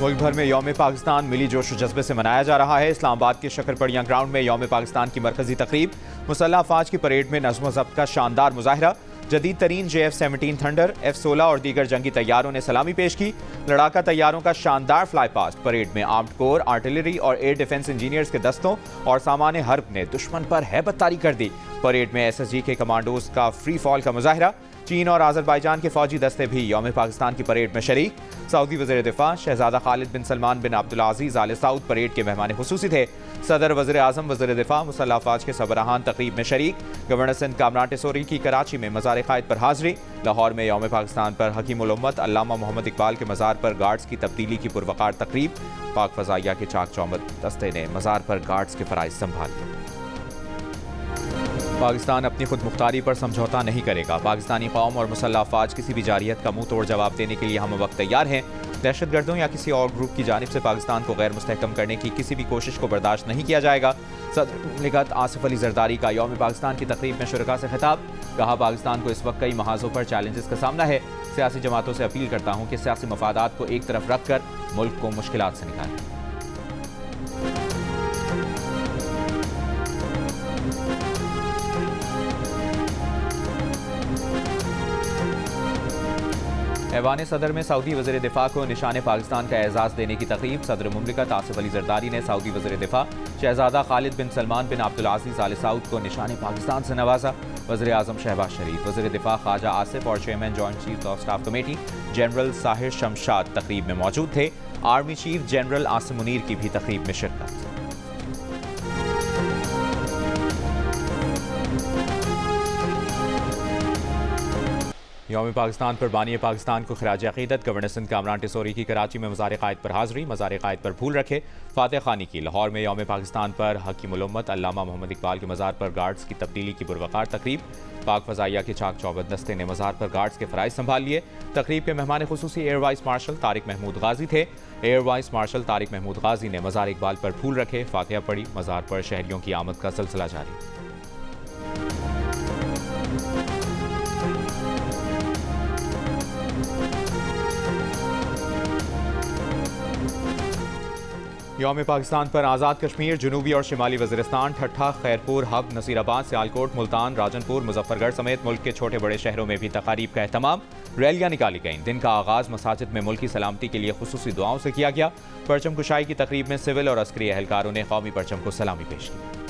मुल्क भर में यौम पाकिस्तान मिली जोश व जज्बे से मनाया जा रहा है। इस्लामाबाद के शक्करपड़ियां ग्राउंड में यौम पाकिस्तान की मरकजी तकरीब, मुसल्लह अफवाज की परेड में नज़्म व ज़ब्त का शानदार मुजाहरा, जदीद तरीन JF-17 थंडर, F-16 और दीगर जंगी तैयारों ने सलामी पेश की। लड़ाका तैयारों का शानदार फ्लाई पास्ट, परेड में आर्म्ड कोर, आर्टिलरी और एयर डिफेंस इंजीनियर्स के दस्तों और सामान हर्ब ने दुश्मन पर हैबत तारी कर दी। परेड में SSG के कमांडोज का फ्री फॉल का मुजाहरा। चीन और आज़रबाईजान के फौजी दस्ते भी यौम पाकिस्तान की परेड में शरीक। सऊदी वज़ीर दिफा शहजादा खालिद बिन सलमान बिन अब्दुल-अज़ीज़ आल सऊद परेड के मेहमान खुसूसी थे। सदर, वज़ीर आज़म, वज़ीर दिफा, मुसल्लह अफवाज के सरबराहान तकरीब में शरीक। गवर्नर सिंध कामरान टेसोरी की कराची में मज़ार क़ायद पर हाज़री। लाहौर में यौम पाकिस्तान पर हकीम उल उम्मत अल्लामा मोहम्मद इकबाल के मज़ार पर गार्ड्स की तब्दीली की पुरवकार तकरीब। पाक फ़ज़ाइया के चाक चौबंद दस्ते ने मज़ार पर गार्ड्स के फ़राइज़ संभाल लिए। पाकिस्तान अपनी खुद मुख्तारी पर समझौता नहीं करेगा। पाकिस्तानी कौम और मुसल्लह अफवाज किसी भी जारियत का मुंह तोड़ जवाब देने के लिए हम वक्त तैयार हैं। दहशतगर्दों या किसी और ग्रुप की जानिब से पाकिस्तान को गैर मुस्तहकम करने की किसी भी कोशिश को बर्दाश्त नहीं किया जाएगा। सदर मुमलिकत आसिफ अली जरदारी का यौम पाकिस्तान की तकरीब में शुरका से खिताब। कहा, पाकिस्तान को इस वक्त कई महाजों पर चैलेंजेस का सामना है। सियासी जमातों से अपील करता हूँ कि सियासी मफादात को एक तरफ रख कर मुल्क को मुश्किलात से निकालें। ऐवान सदर में सऊदी वज़ीर दिफा को निशान पाकिस्तान का एजाज़ देने की तकरीब। सदर मुमलिकत आसिफ अली जरदारी ने सऊदी वज़ीर दिफा शहजादा खालिद बिन सलमान बिन अब्दुल-अज़ीज़ आल सऊद को निशान पाकिस्तान से नवाजा। वज़ीर आज़म शहबाज शरीफ, वज़ीर दिफा ख्वाजा आसिफ और chairman joint chief of staff committee general Sahir Shamshad तकरीब में मौजूद थे। Army chief general Asim Munir की भी तकरीब में शिरकत। यौम पाकिस्तान पर बानी पाकिस्तान को खिराज अकीदत। गवर्नर सिंध कामरान टेसोरी की कराची में मज़ार क़ायद पर हाज़री। मज़ार क़ायद पर फूल रखे, फातह खानी की। लाहौर में यौम पाकिस्तान पर हकीम उल उम्मत अल्लामा मोहम्मद इकबाल के मज़ार पर गार्ड्स की तब्दीली की पुरवकार तकरीब। पाक फ़ज़ाइया के चाक चौबंद दस्ते ने मज़ार पर गार्ड्स के फ़राइज़ संभाल लिए। तकरीब के मेहमान खुसूसी air vice marshal Tariq Mahmood Ghazi थे। Air vice marshal Tariq Mahmood Ghazi ने मज़ार इकबाल पर फूल रखे, फातिहा पढ़ी। मज़ार पर शहरियों की आमद का सिलसिला जारी। यौम पाकिस्तान पर आज़ाद कश्मीर, जनूबी और शिमाली वज़ीरिस्तान, ठट्ठा, खैरपुर, हब, नसीराबाद, सियालकोट, मुल्तान, राजनपुर, मुजफ्फरगढ़ समेत मुल्क के छोटे बड़े शहरों में भी तकारीब का एहतमाम। रैलियां निकाली गईं। दिन का आगाज़ मसाजिद में मुल्क की सलामती के लिए खुसूसी दुआओं से किया गया। परचम कुशाई की तकरीब में सिविल और अस्करी एहलकारों ने कौमी परचम को सलामी पेश की।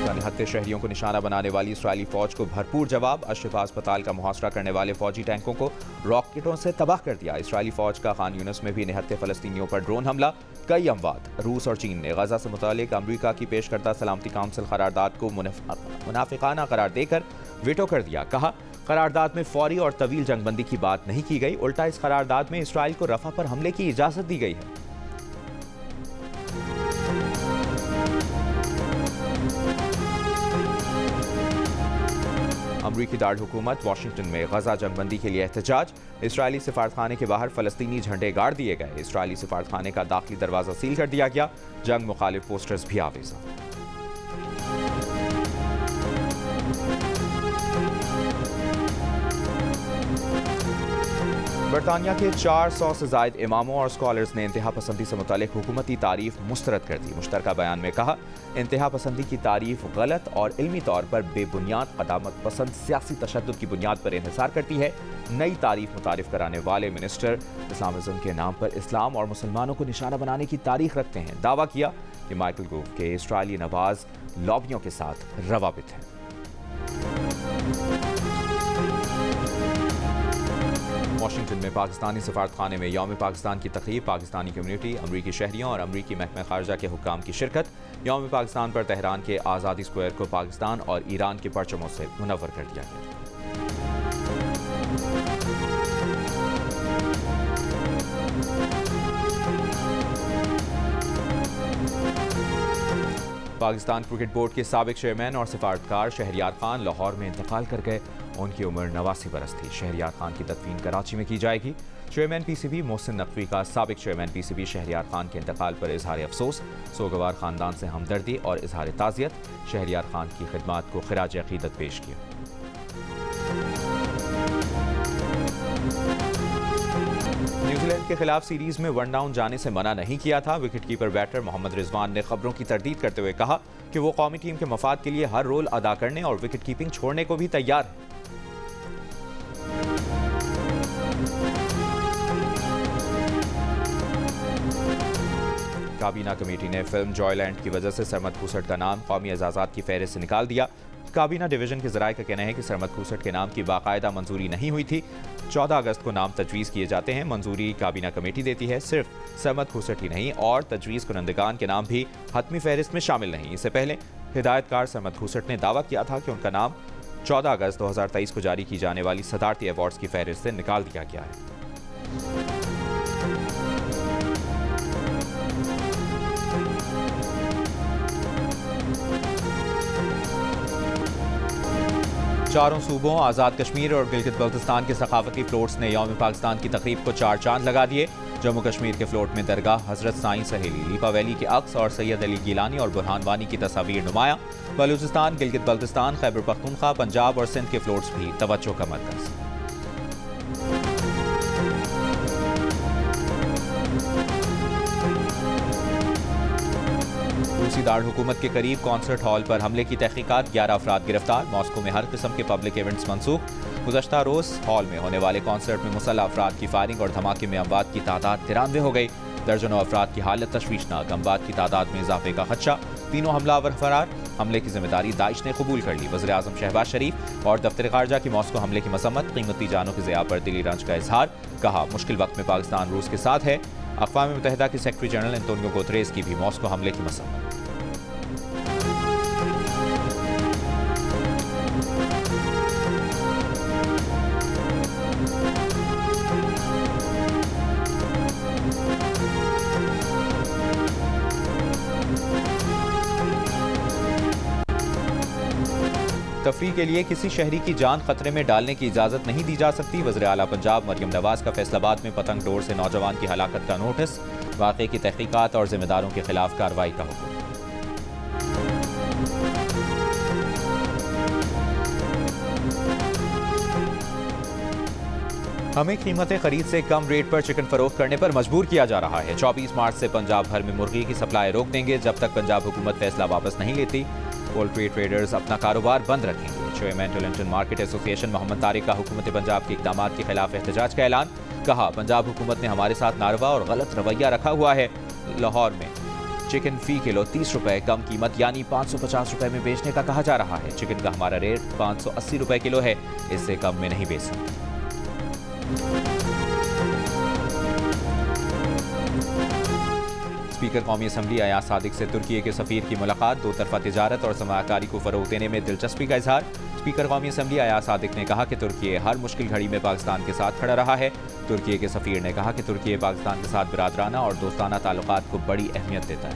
का निहत्ते शहरियों को निशाना बनाने वाली इसराइली फौज को भरपूर जवाब। अशफा अस्पताल का मुहासरा करने वाले फौजी टैंकों को रॉकेटों से तबाह कर दिया। इसराइली फौज का खान यूनिस में भी निहत्ते फलस्तीनियों पर ड्रोन हमला, कई अमवात। रूस और चीन ने गजा से मुतालिक अमरीका की पेश करदा सलामती काउंसिल करारदाद को मुनाफिकाना करार देकर वीटो कर दिया। कहा, करारदाद में फौरी और तवील जंगबंदी की बात नहीं की गई, उल्टा इस करारदाद में इसराइल को रफा पर हमले की इजाजत दी गई है। अमरीकी दारकूमत वाशिंगटन में गजा जंगबंदी के लिए एहतजाज। इसराइली सिफारतखाने के बाहर फलस्तीनी झंडे गाड़ दिए गए। इसराइली सिफारतखाने का दाखिली दरवाजा सील कर दिया गया। जंग मुखालिफ पोस्टर्स भी आवेजा। बरतानिया के 400 से जायद इमामों और स्कॉलर्स ने इंतहा पसंदी से मुतालिक हुकूमती तारीफ मुस्तरद कर दी। मुश्तरका बयान में कहा, इंतहा पसंदी की तारीफ गलत और इल्मी तौर पर बेबुनियाद क़दामत पसंद सियासी तशद्दुद की बुनियाद पर इन्हिसार करती है। नई तारीफ मुतारिफ कराने वाले मिनिस्टर इस्लामिज़म के नाम पर इस्लाम और मुसलमानों को निशाना बनाने की तारीख रखते हैं। दावा किया कि माइकल गोव के इसराइली नवाज लॉबियों के साथ रवाबित हैं। वाशिंगटन में पाकिस्तानी सफारतखाने में यौम पाकिस्तान की तकरीब। पाकिस्तानी कम्युनिटी, अमरीकी शहरियों और अमरीकी महकमा खारजा के हुक्काम की शिरकत। यौम पाकिस्तान पर तेहरान के आज़ादी स्क्वायर को पाकिस्तान और ईरान के परचमों से मुनव्वर कर दिया गया। पाकिस्तान क्रिकेट बोर्ड के साबिक चेयरमैन और सिफारतकार शहरियार खान लाहौर में इंतकाल कर गए। उनकी उम्र 89 बरस थी। शहरियार खान की तदफीन कराची में की जाएगी। चेयरमैन PCB मोहसिन नकवी का साबिक चेयरमैन PCB शहरियार खान के इंतकाल पर इजहार अफसोस। सोगवार खानदान से हमदर्दी और इजहार ताज़ियत। शहरियार खान की खिदमात को खिराज अकीदत पेश किया। न्यूजीलैंड के खिलाफ सीरीज में वन डाउन जाने से मना नहीं किया था। विकेटकीपर बैटर मोहम्मद रिजवान ने खबरों की तरदीद करते हुए कहा कि वो कौमी टीम के मफाद के लिए हर रोल अदा करने और विकेट कीपिंग छोड़ने को भी तैयार है। काबीना कमेटी ने फिल्म जॉयलैंड की वजह से सरमद खूसट का नाम कौमी एजाज़ात की फहरिस्त से निकाल दिया। काबीना डिवीजन के ज़राए का कहना है कि सरमद खूसट के नाम की बाकायदा मंजूरी नहीं हुई थी। 14 अगस्त को नाम तजवीज़ किए जाते हैं। मंजूरी काबीना कमेटी देती है। सिर्फ सरमद खूसट ही नहीं और तजवीज़ कुनंदगान के नाम भी हतमी फहरिस्त में शामिल नहीं। इससे पहले हिदायतकार सरमद खूसट ने दावा किया था कि उनका नाम 14 अगस्त 2023 को जारी की जाने वाली सदारती अवार्ड्स की फहरिस्त से निकाल दिया गया है। चारों सूबों आज़ाद कश्मीर और गिलगित बल्तिस्तान के सकाफती फ्लोट्स ने यौम पाकिस्तान की तकरीब को 4 चांद लगा दिए। जम्मू कश्मीर के फ्लोट में दरगाह हजरत साईं सहेली, लीपा वैली के अक्स और सैयद अली गिलानी और बुरहान वानी की तस्वीर नुमाया। बलूचिस्तान, गिलगित बल्तिस्तान, खैबर पख्तूनख्वा, पंजाब और सिंध के फ्लोट्स भी तवज्जो का मरकज। रूसी दारकूमत के करीब कॉन्सर्ट हॉल पर हमले की तहकीकात, 11 अफराद गिरफ्तार। मॉस्को में हर किस्म के पब्लिक इवेंट्स मनसूख। गुज़श्ता रोज हॉल में होने वाले कॉन्सर्ट में मुसल्लह अफराद की फायरिंग और धमाके में अमवात की तादाद 93 हो गई। दर्जनों अफराद की हालत तशवीशनाक, अमवात की तादाद में इजाफे का खदशा। तीनों हमलावर फरार। हमले की जिम्मेदारी दाइश ने कबूल कर ली। वज़ीर आज़म शहबाज शरीफ और दफ्तर खारजा की मॉस्को हमले की मसम्मत, कीमती जानों की ज़िया पर दिली रंज का इजहार। कहा मुश्किल वक्त में पाकिस्तान रूस के साथ है। अक़वाम मुत्तहिदा के सेक्रेटरी जनरल एंटोनियो गुतरेस की भी मॉस्को हमले की मसम्मत। तफरीह के लिए किसी शहरी की जान खतरे में डालने की इजाजत नहीं दी जा सकती। वज़ीर आला पंजाब मरियम नवाज का फैसलाबाद में पतंग डोर से नौजवान की हलाकत का नोटिस। वाक़े की तहकीकात और जिम्मेदारों के खिलाफ कार्रवाई का हुक्म। हमें कीमतें खरीद से कम रेट पर चिकन फरोख्त करने पर मजबूर किया जा रहा है। 24 मार्च से पंजाब भर में मुर्गी की सप्लाई रोक देंगे जब तक पंजाब हुकूमत फैसला वापस नहीं लेती। पोल्ट्री ट्रेडर्स अपना कारोबार बंद रखेंगे। Chairman Tollinton market association Mohammad Tariq का हुकूमत पंजाब के इक़दाम के खिलाफ एहतजाज का ऐलान। कहा पंजाब हुकूमत ने हमारे साथ नारवा और गलत रवैया रखा हुआ है। लाहौर में चिकन फी किलो 30 रुपए कम कीमत यानी 550 रुपए में बेचने का कहा जा रहा है। चिकन का हमारा रेट 580 रुपए किलो है, इससे कम में नहीं बेच सकते। स्पीकर कौमी असम्बली अयाज सादिक से तुर्की के सफ़ीर की मुलाकात। दो तरफा तिजारत और सरमाकारी को फ़रोग़ देने में दिलचस्पी का इजहार। स्पीकर कौमी असम्बली अयाज सादिक ने कहा कि तुर्की हर मुश्किल घड़ी में पाकिस्तान के साथ खड़ा रहा है। तुर्की के सफ़ीर ने कहा कि तुर्की पाकिस्तान के साथ बिरादराना और दोस्ताना ताल्लुकात को बड़ी अहमियत देता है।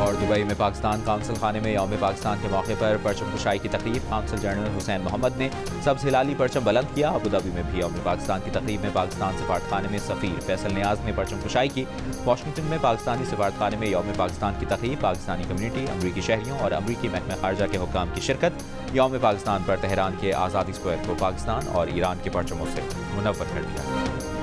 और दुबई में पाकिस्तान काउंसिल खाने में यौम पाकिस्तान के मौके पर परचम कुशाई की तकरीब। काउंसिल जनरल हुसैन मोहम्मद ने सब्ज़ हिलाली परचम बुलंद किया। अबूधाबी में भी यौम पाकिस्तान की तकरीब में पाकिस्तान सफारत खाने में सफ़ीर फैसल नियाज ने परचम कुशाई की। वाशिंगटन में पाकिस्तानी सफारत खाने में यौम पाकिस्तान की तकरीब। पाकिस्तानी कम्यूनिटी, अमरीकी शहरियों और अमरीकी महकमा खारजा के हुक्काम की शिरकत। यौम पाकिस्तान पर तेहरान के आज़ादी स्क्वायर को पाकिस्तान और ईरान के परचमों से मुनव्वर कर दिया।